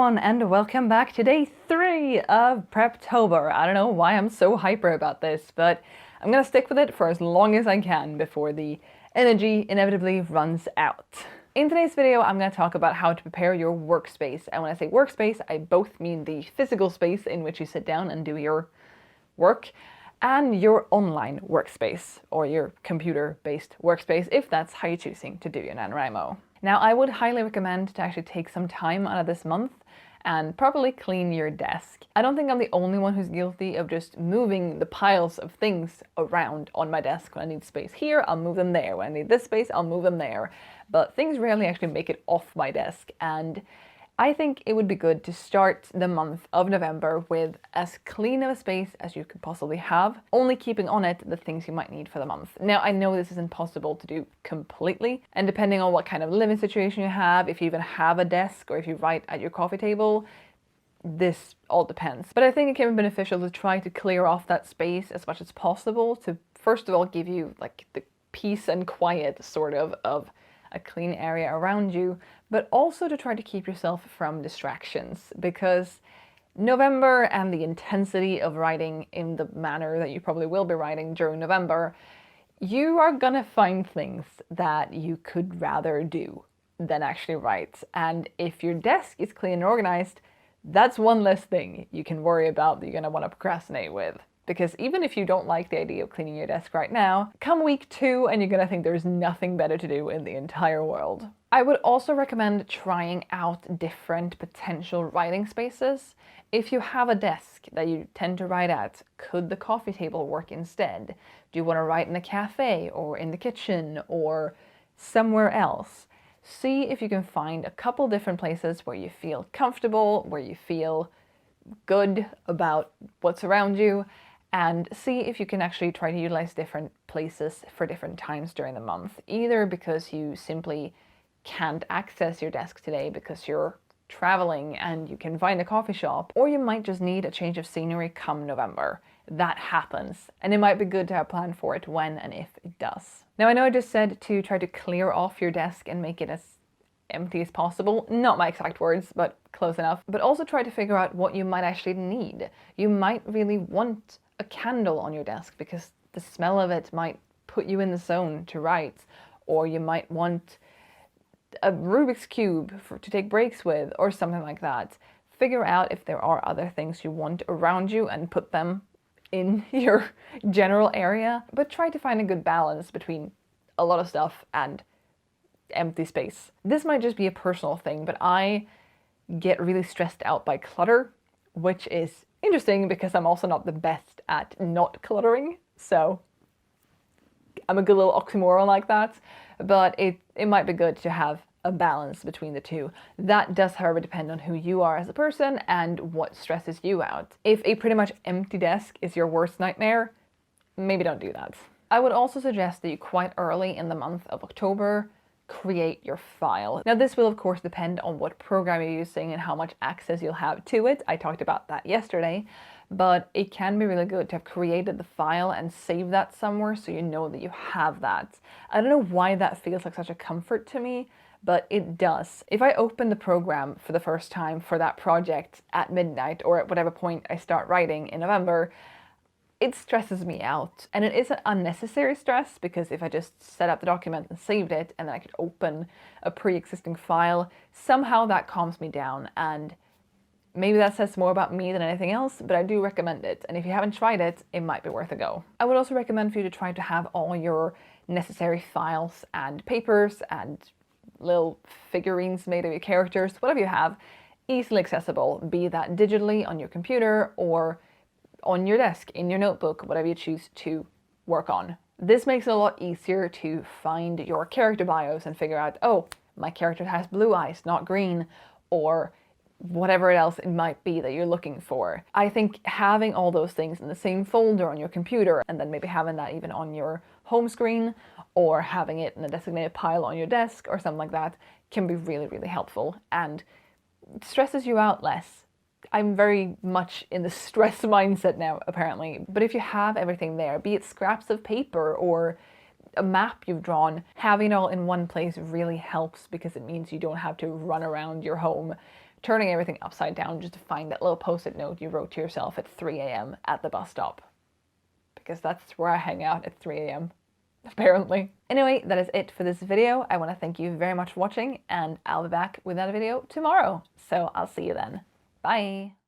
everyone, and welcome back to day 3 of Preptober. I don't know why I'm so hyper about this, but I'm gonna stick with it for as long as I can before the energy inevitably runs out. In today's video, I'm going to talk about how to prepare your workspace. And when I say workspace, I both mean the physical space in which you sit down and do your work, and your online workspace, or your computer-based workspace, if that's how you're choosing to do your NaNoWriMo. Now, I would highly recommend to actually take some time out of this month and properly clean your desk. I don't think I'm the only one who's guilty of just moving the piles of things around on my desk. When I need space here, I'll move them there. When I need this space, I'll move them there. But things rarely actually make it off my desk, and I think it would be good to start the month of November with as clean of a space as you could possibly have, only keeping on it the things you might need for the month. Now, I know this is impossible to do completely, and depending on what kind of living situation you have, if you even have a desk or if you write at your coffee table, this all depends. But I think it can be beneficial to try to clear off that space as much as possible to, first of all, give you like the peace and quiet sort of a clean area around you, but also to try to keep yourself from distractions, because November and the intensity of writing in the manner that you probably will be writing during November, you are gonna find things that you could rather do than actually write. And if your desk is clean and organized, that's one less thing you can worry about that you're gonna want to procrastinate with. Because even if you don't like the idea of cleaning your desk right now, come week 2 and you're gonna think there's nothing better to do in the entire world. I would also recommend trying out different potential writing spaces. If you have a desk that you tend to write at, could the coffee table work instead? Do you want to write in a cafe or in the kitchen or somewhere else? See if you can find a couple different places where you feel comfortable, where you feel good about what's around you, and see if you can actually try to utilize different places for different times during the month, either because you simply can't access your desk today because you're traveling and you can find a coffee shop, or you might just need a change of scenery come November. That happens, and it might be good to have a plan for it when and if it does. Now, I know I just said to try to clear off your desk and make it as empty as possible. Not my exact words, but close enough. But also try to figure out what you might actually need. You might really want a candle on your desk because the smell of it might put you in the zone to write, or you might want a Rubik's Cube to take breaks with, or something like that. Figure out if there are other things you want around you and put them in your general area, but try to find a good balance between a lot of stuff and empty space. This might just be a personal thing, but I get really stressed out by clutter, which is interesting because I'm also not the best at not cluttering, so I'm a good little oxymoron like that, but it might be good to have a balance between the two. That does, however, depend on who you are as a person and what stresses you out. If a pretty much empty desk is your worst nightmare, maybe don't do that. I would also suggest that you quite early in the month of October create your file. Now, this will of course depend on what program you're using and how much access you'll have to it. I talked about that yesterday, but it can be really good to have created the file and save that somewhere so you know that you have that. I don't know why that feels like such a comfort to me, but it does. If I open the program for the first time for that project at midnight or at whatever point I start writing in November, it stresses me out, and it is an unnecessary stress because if I just set up the document and saved it and then I could open a pre-existing file, somehow that calms me down, and maybe that says more about me than anything else, but I do recommend it, and if you haven't tried it, it might be worth a go. I would also recommend for you to try to have all your necessary files and papers and little figurines made of your characters, whatever you have, easily accessible, be that digitally on your computer or on your desk, in your notebook, whatever you choose to work on. This makes it a lot easier to find your character bios and figure out, oh, my character has blue eyes, not green, or whatever else it might be that you're looking for. I think having all those things in the same folder on your computer, and then maybe having that even on your home screen, or having it in a designated pile on your desk or something like that, can be really, really helpful and stresses you out less. I'm very much in the stress mindset now, apparently. But if you have everything there, be it scraps of paper or a map you've drawn, having it all in one place really helps because it means you don't have to run around your home turning everything upside down just to find that little post-it note you wrote to yourself at 3 a.m. at the bus stop. Because that's where I hang out at 3 a.m. apparently. Anyway, that is it for this video. I want to thank you very much for watching, and I'll be back with another video tomorrow. So I'll see you then. Bye!